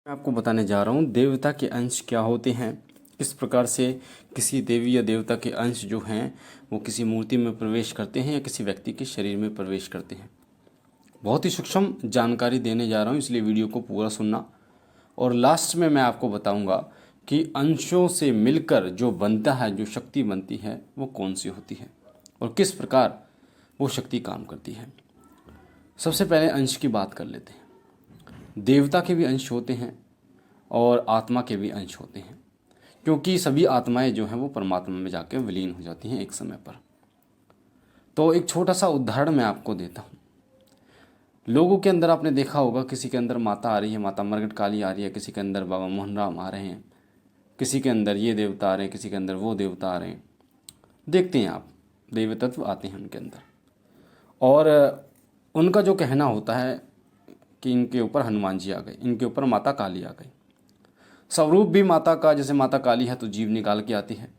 मैं आपको बताने जा रहा हूँ देवता के अंश क्या होते हैं, किस प्रकार से किसी देवी या देवता के अंश जो हैं वो किसी मूर्ति में प्रवेश करते हैं या किसी व्यक्ति के शरीर में प्रवेश करते हैं। बहुत ही सूक्ष्म जानकारी देने जा रहा हूँ, इसलिए वीडियो को पूरा सुनना। और लास्ट में मैं आपको बताऊँगा कि अंशों से मिलकर जो बनता है, जो शक्ति बनती है, वो कौन सी होती है और किस प्रकार वो शक्ति काम करती है। सबसे पहले अंश की बात कर लेते हैं। देवता के भी अंश होते हैं और आत्मा के भी अंश होते हैं, क्योंकि सभी आत्माएं जो हैं वो परमात्मा में जाकर विलीन हो जाती हैं एक समय पर। तो एक छोटा सा उदाहरण मैं आपको देता हूँ। लोगों के अंदर आपने देखा होगा, किसी के अंदर माता आ रही है, माता मरगट काली आ रही है, किसी के अंदर बाबा मोहन राम आ रहे हैं, किसी के अंदर ये देवता आ रहे हैं, किसी के अंदर वो देवता आ रहे हैं। देखते हैं आप, देव तत्व आते हैं उनके अंदर। और उनका जो कहना होता है कि इनके ऊपर हनुमान जी आ गए, इनके ऊपर माता काली आ गई। स्वरूप भी माता का, जैसे माता काली है तो जीव निकाल के आती है,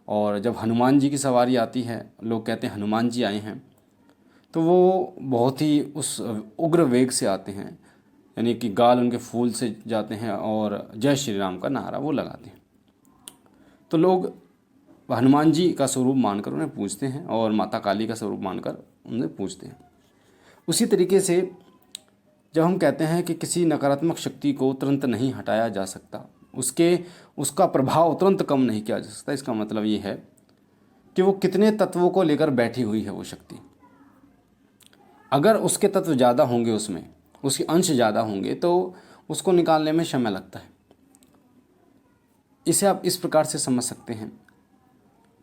और जब हनुमान जी की सवारी आती है, लोग कहते हैं हनुमान जी आए हैं, तो वो बहुत ही उस उग्र वेग से आते हैं, यानी कि गाल उनके फूल से जाते हैं और जय श्री राम का नारा वो लगाते हैं। तो लोग हनुमान जी का स्वरूप मानकर उन्हें पूजते हैं और माता काली का स्वरूप मानकर उन्हें पूजते हैं। उसी तरीके से जब हम कहते हैं कि किसी नकारात्मक शक्ति को तुरंत नहीं हटाया जा सकता, उसका प्रभाव तुरंत कम नहीं किया जा सकता, इसका मतलब ये है कि वो कितने तत्वों को लेकर बैठी हुई है वो शक्ति। अगर उसके तत्व ज़्यादा होंगे, उसमें उसके अंश ज़्यादा होंगे, तो उसको निकालने में समय लगता है। इसे आप इस प्रकार से समझ सकते हैं।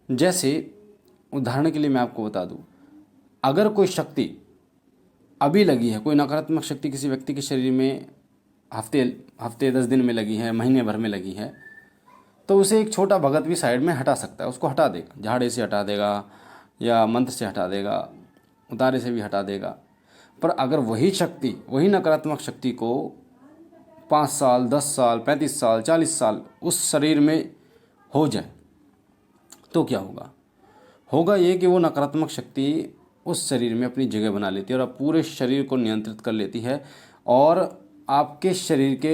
जैसे उदाहरण के लिए मैं आपको बता दूं, अगर कोई शक्ति अभी लगी है, कोई नकारात्मक शक्ति किसी व्यक्ति के शरीर में हफ्ते 10 दिन में लगी है, महीने भर में लगी है, तो उसे एक छोटा भगत भी साइड में हटा सकता है, उसको हटा देगा, झाड़े से हटा देगा या मंत्र से हटा देगा, उतारे से भी हटा देगा। पर अगर वही शक्ति, वही नकारात्मक शक्ति को 5 साल, 10 साल, 35 साल, 40 साल उस शरीर में हो जाए, तो क्या होगा? होगा ये कि वो नकारात्मक शक्ति उस शरीर में अपनी जगह बना लेती है और अब पूरे शरीर को नियंत्रित कर लेती है, और आपके शरीर के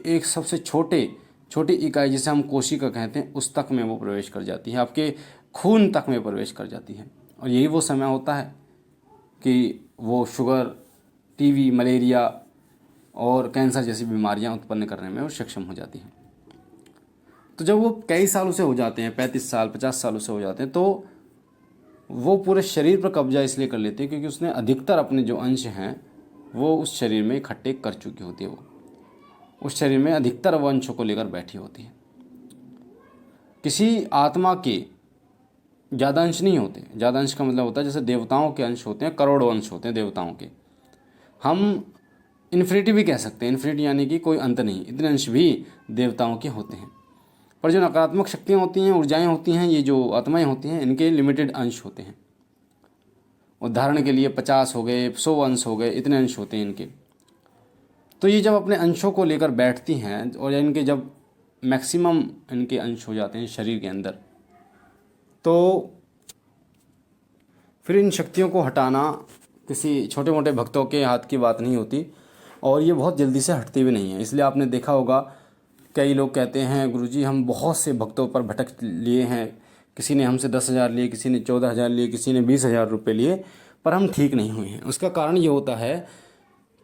एक सबसे छोटी इकाई, जिसे हम कोशिका कहते हैं, उस तक में वो प्रवेश कर जाती है, आपके खून तक में प्रवेश कर जाती है। और यही वो समय होता है कि वो शुगर, टीबी, मलेरिया और कैंसर जैसी बीमारियां उत्पन्न करने में वो सक्षम हो जाती हैं। तो जब वो कई सालों से हो जाते हैं, 35 साल, 50 सालों से हो जाते हैं, तो वो पूरे शरीर पर कब्जा इसलिए कर लेते हैं क्योंकि उसने अधिकतर अपने जो अंश हैं वो उस शरीर में इकट्ठे कर चुकी होती है। वो उस शरीर में अधिकतर वो अंशों को लेकर बैठी होती है। किसी आत्मा के ज़्यादा अंश नहीं होते। ज़्यादा अंश का मतलब होता है, जैसे देवताओं के अंश होते हैं, करोड़ों अंश होते हैं देवताओं के। हम इन्फिनिटी भी कह सकते हैं, इन्फिनिटी यानी कि कोई अंत नहीं, इतने अंश भी देवताओं के होते हैं। पर जो नकारात्मक शक्तियाँ होती हैं, ऊर्जाएँ होती हैं, ये जो आत्माएँ होती हैं, इनके लिमिटेड अंश होते हैं। उदाहरण के लिए 50 हो गए, 100 अंश हो गए, इतने अंश होते हैं इनके। तो ये जब अपने अंशों को लेकर बैठती हैं, और इनके जब मैक्सिमम इनके अंश हो जाते हैं शरीर के अंदर, तो फिर इन शक्तियों को हटाना किसी छोटे मोटे भक्तों के हाथ की बात नहीं होती, और ये बहुत जल्दी से हटती भी नहीं है। इसलिए आपने देखा होगा, कई लोग कहते हैं गुरुजी हम बहुत से भक्तों पर भटक लिए हैं, किसी ने हमसे 10,000 लिए, किसी ने 14,000 लिए, किसी ने 20,000 रुपये लिए, पर हम ठीक नहीं हुए हैं। उसका कारण ये होता है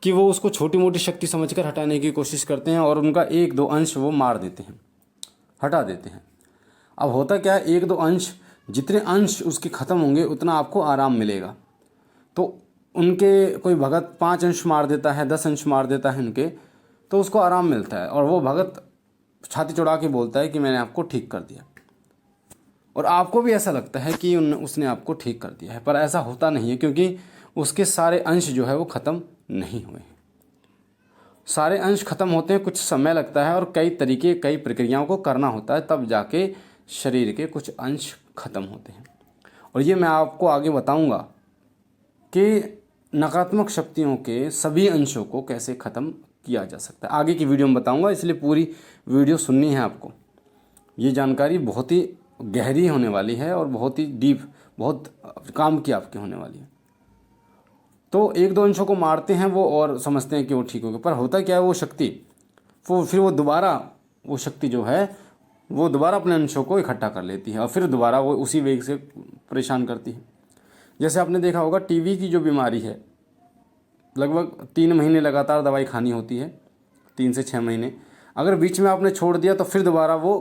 कि वो उसको छोटी मोटी शक्ति समझकर हटाने की कोशिश करते हैं, और उनका 1-2 अंश वो मार देते हैं, हटा देते हैं। अब होता क्या है, 1-2 अंश, जितने अंश उसके ख़त्म होंगे उतना आपको आराम मिलेगा। तो उनके कोई भगत 5 अंश मार देता है, 10 अंश मार देता है उनके, तो उसको आराम मिलता है, और वो भगत छाती चौड़ा के बोलता है कि मैंने आपको ठीक कर दिया, और आपको भी ऐसा लगता है कि उसने आपको ठीक कर दिया है। पर ऐसा होता नहीं है, क्योंकि उसके सारे अंश जो है वो ख़त्म नहीं हुए हैं। सारे अंश ख़त्म होते हैं, कुछ समय लगता है, और कई प्रक्रियाओं को करना होता है, तब जाके शरीर के कुछ अंश ख़त्म होते हैं। और ये मैं आपको आगे बताऊंगा कि नकारात्मक शक्तियों के सभी अंशों को कैसे ख़त्म किया जा सकता है। आगे की वीडियो में बताऊंगा, इसलिए पूरी वीडियो सुननी है आपको। ये जानकारी बहुत ही गहरी होने वाली है और बहुत ही डीप, बहुत काम की आपके होने वाली है। तो 1-2 अंशों को मारते हैं वो, और समझते हैं कि वो ठीक हो गए, पर होता क्या है, वो शक्ति फिर वो दोबारा वो शक्ति जो है वो दोबारा अपने अंशों को इकट्ठा कर लेती है और फिर दोबारा वो उसी वेग से परेशान करती है। जैसे आपने देखा होगा टीबी की जो बीमारी है, लगभग 3 महीने लगातार दवाई खानी होती है, 3 से 6 महीने। अगर बीच में आपने छोड़ दिया तो फिर दोबारा वो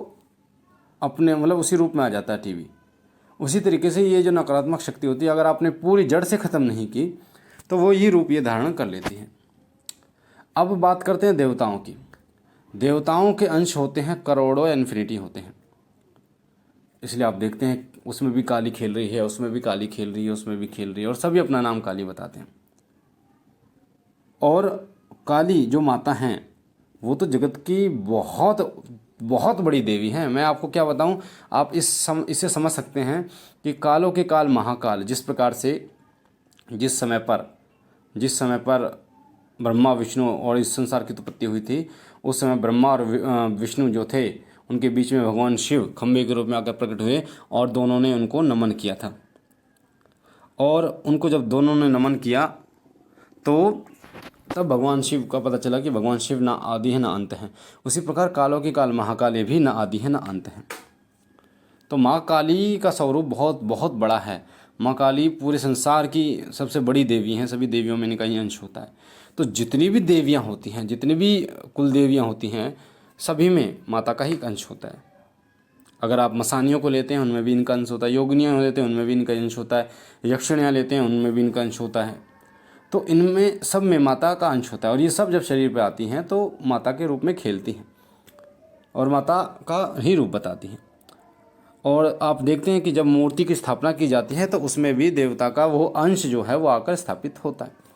अपने मतलब उसी रूप में आ जाता है टीबी। उसी तरीके से ये जो नकारात्मक शक्ति होती है, अगर आपने पूरी जड़ से ख़त्म नहीं की तो वो ये रूप ये धारण कर लेती है। अब बात करते हैं देवताओं की। देवताओं के अंश होते हैं करोड़ों या इन्फिनिटी होते हैं। इसलिए आप देखते हैं उसमें भी काली खेल रही है, उसमें भी काली खेल रही है, उसमें भी खेल रही है, और सभी अपना नाम काली बताते हैं। और काली जो माता हैं वो तो जगत की बहुत बहुत बड़ी देवी हैं। मैं आपको क्या बताऊं, आप इसे समझ सकते हैं कि कालों के काल महाकाल, जिस प्रकार से जिस समय पर ब्रह्मा विष्णु और इस संसार की उत्पत्ति हुई थी, उस समय ब्रह्मा और विष्णु जो थे उनके बीच में भगवान शिव खंबे के रूप में आकर प्रकट हुए और दोनों ने उनको नमन किया था। और उनको जब दोनों ने नमन किया तो तब भगवान शिव का पता चला कि भगवान शिव ना आदि है ना अंत है। उसी प्रकार कालों की काल महाकाल भी ना आदि है ना अंत है। तो माँ काली का स्वरूप बहुत बहुत बड़ा है। माँ काली पूरे संसार की सबसे बड़ी देवी हैं, सभी देवियों में इनका ही अंश होता है। तो जितनी भी देवियाँ होती हैं, जितनी भी कुल देवियाँ होती हैं, सभी में माता का ही अंश होता है। अगर आप मसानियों को लेते हैं उनमें भी इनका अंश होता है, योगिनियाँ लेते हैं उनमें भी इनका अंश होता है, यक्षिणियाँ लेते हैं उनमें भी इनका अंश होता है। तो इनमें सब में माता का अंश होता है। और ये सब जब शरीर पर आती हैं तो माता के रूप में खेलती हैं और माता का ही रूप बताती हैं। और आप देखते हैं कि जब मूर्ति की स्थापना की जाती है तो उसमें भी देवता का वो अंश जो है वो आकर स्थापित होता है।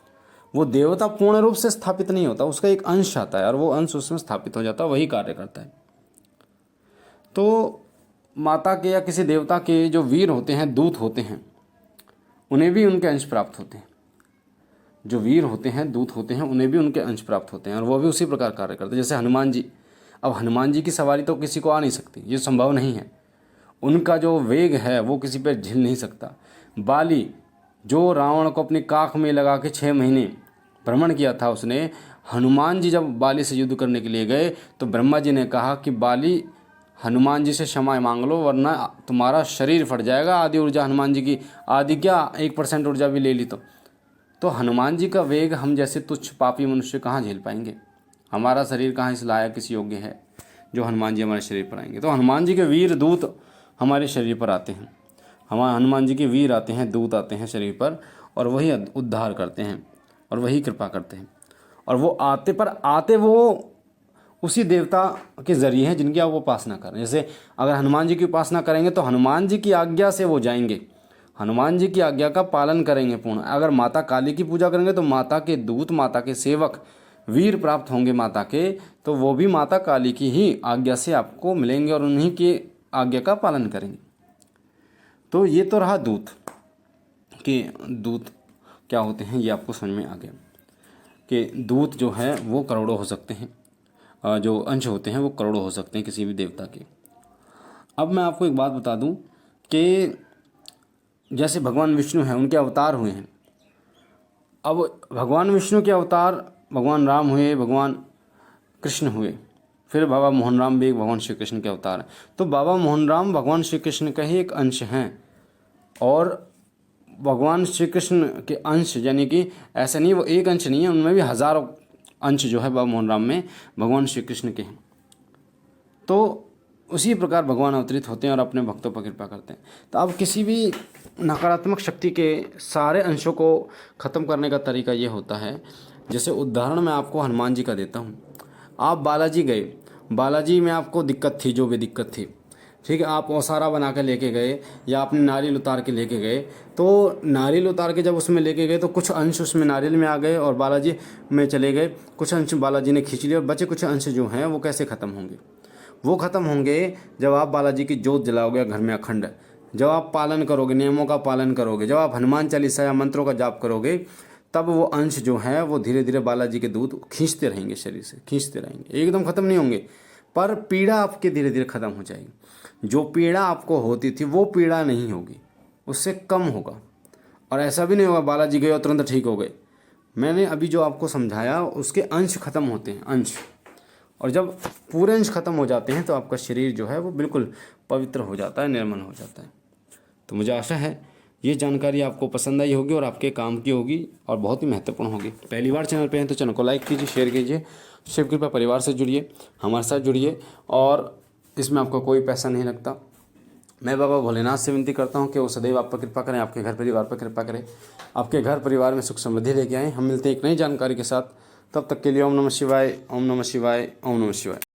वो देवता पूर्ण रूप से स्थापित नहीं होता, उसका एक अंश आता है और वो अंश उसमें स्थापित हो जाता है, वही कार्य करता है। तो माता के या किसी देवता के जो वीर होते हैं, दूत होते हैं, उन्हें भी उनके अंश प्राप्त होते हैं। जो वीर होते हैं, दूत होते हैं, उन्हें भी उनके अंश प्राप्त होते हैं और वो भी उसी प्रकार कार्य करते हैं। जैसे हनुमान जी, अब हनुमान जी की सवारी तो किसी को आ नहीं सकती, ये संभव नहीं है। उनका जो वेग है वो किसी पर झेल नहीं सकता। बाली जो रावण को अपनी काख में लगा के 6 महीने भ्रमण किया था, उसने हनुमान जी जब बाली से युद्ध करने के लिए गए तो ब्रह्मा जी ने कहा कि बाली हनुमान जी से क्षमा मांग लो वरना तुम्हारा शरीर फट जाएगा। आधी ऊर्जा हनुमान जी की, आधी क्या 1% ऊर्जा भी ले ली तो हनुमान जी का वेग हम जैसे तुच्छ पापी मनुष्य कहाँ झेल पाएंगे। हमारा शरीर कहाँ इस लायक इस योग्य है जो हनुमान जी हमारे शरीर पर आएंगे। तो हनुमान जी के वीर दूत हमारे शरीर पर आते हैं, हमारे हनुमान जी के वीर आते हैं, दूत आते हैं शरीर पर और वही उद्धार करते हैं और वही कृपा करते हैं। और वो आते वो उसी देवता के ज़रिए हैं जिनकी आप वो उपासना करें। जैसे अगर हनुमान जी की उपासना करेंगे तो हनुमान जी की आज्ञा से वो जाएंगे, हनुमान जी की आज्ञा का पालन करेंगे पूर्ण। अगर माता काली की पूजा करेंगे तो माता के दूत, माता के सेवक, वीर प्राप्त होंगे माता के, तो वो भी माता काली की ही आज्ञा से आपको मिलेंगे और उन्हीं की आज्ञा का पालन करेंगे। तो ये तो रहा दूत कि दूत क्या होते हैं, ये आपको समझ में आ गया कि दूत जो है वो करोड़ों हो सकते हैं, जो अंश होते हैं वो करोड़ों हो सकते हैं किसी भी देवता के। अब मैं आपको एक बात बता दूं कि जैसे भगवान विष्णु हैं, उनके अवतार हुए हैं। अब भगवान विष्णु के अवतार भगवान राम हुए, भगवान कृष्ण हुए, फिर बाबा मोहन राम भी भगवान श्री कृष्ण के अवतार हैं। तो बाबा मोहन राम भगवान श्री कृष्ण का ही एक अंश हैं और भगवान श्री कृष्ण के अंश यानी कि ऐसा नहीं वो एक अंश नहीं है, उनमें भी हज़ारों अंश जो है बाबा मोहन राम में भगवान श्री कृष्ण के हैं। तो उसी प्रकार भगवान अवतरित होते हैं और अपने भक्तों पर कृपा करते हैं। तो अब किसी भी नकारात्मक शक्ति के सारे अंशों को ख़त्म करने का तरीका ये होता है। जैसे उदाहरण मैं आपको हनुमान जी का देता हूँ। आप बालाजी गए, बालाजी में आपको दिक्कत थी, जो भी दिक्कत थी, ठीक है, आप ओसारा बना के लेके गए या आपने नारियल उतार के लेके गए। तो नारियल उतार के जब उसमें लेके गए तो कुछ अंश उसमें नारियल में आ गए और बालाजी में चले गए, कुछ अंश बालाजी ने खींच लिए और बचे कुछ अंश जो हैं वो कैसे ख़त्म होंगे? वो ख़त्म होंगे जब आप बालाजी की जोत जलाओगे घर में अखंड, जब आप पालन करोगे, नियमों का पालन करोगे, जब आप हनुमान चालीसा या मंत्रों का जाप करोगे, तब वो अंश जो है वो धीरे धीरे बालाजी के दूत खींचते रहेंगे, शरीर से खींचते रहेंगे, एकदम ख़त्म नहीं होंगे पर पीड़ा आपके धीरे धीरे ख़त्म हो जाएगी। जो पीड़ा आपको होती थी वो पीड़ा नहीं होगी, उससे कम होगा। और ऐसा भी नहीं होगा बालाजी गए और तुरंत ठीक हो गए। मैंने अभी जो आपको समझाया उसके अंश ख़त्म होते हैं, अंश, और जब पूरे अंश खत्म हो जाते हैं तो आपका शरीर जो है वो बिल्कुल पवित्र हो जाता है, निर्मल हो जाता है। तो मुझे आशा है ये जानकारी आपको पसंद आई होगी और आपके काम की होगी और बहुत ही महत्वपूर्ण होगी। पहली बार चैनल पे हैं तो चैनल को लाइक कीजिए, शेयर कीजिए, शिव कृपा परिवार से जुड़िए, हमारे साथ जुड़िए और इसमें आपको कोई पैसा नहीं लगता। मैं बाबा भोलेनाथ से विनती करता हूँ कि वो सदैव आप पर कृपा करें, आपके घर परिवार पर कृपा करें, आपके घर परिवार में सुख समृद्धि लेके आएँ। हम मिलते हैं एक नई जानकारी के साथ, तब तक के लिए ओम नमः शिवाय, ओम नमः शिवाय, ओम नमः शिवाय।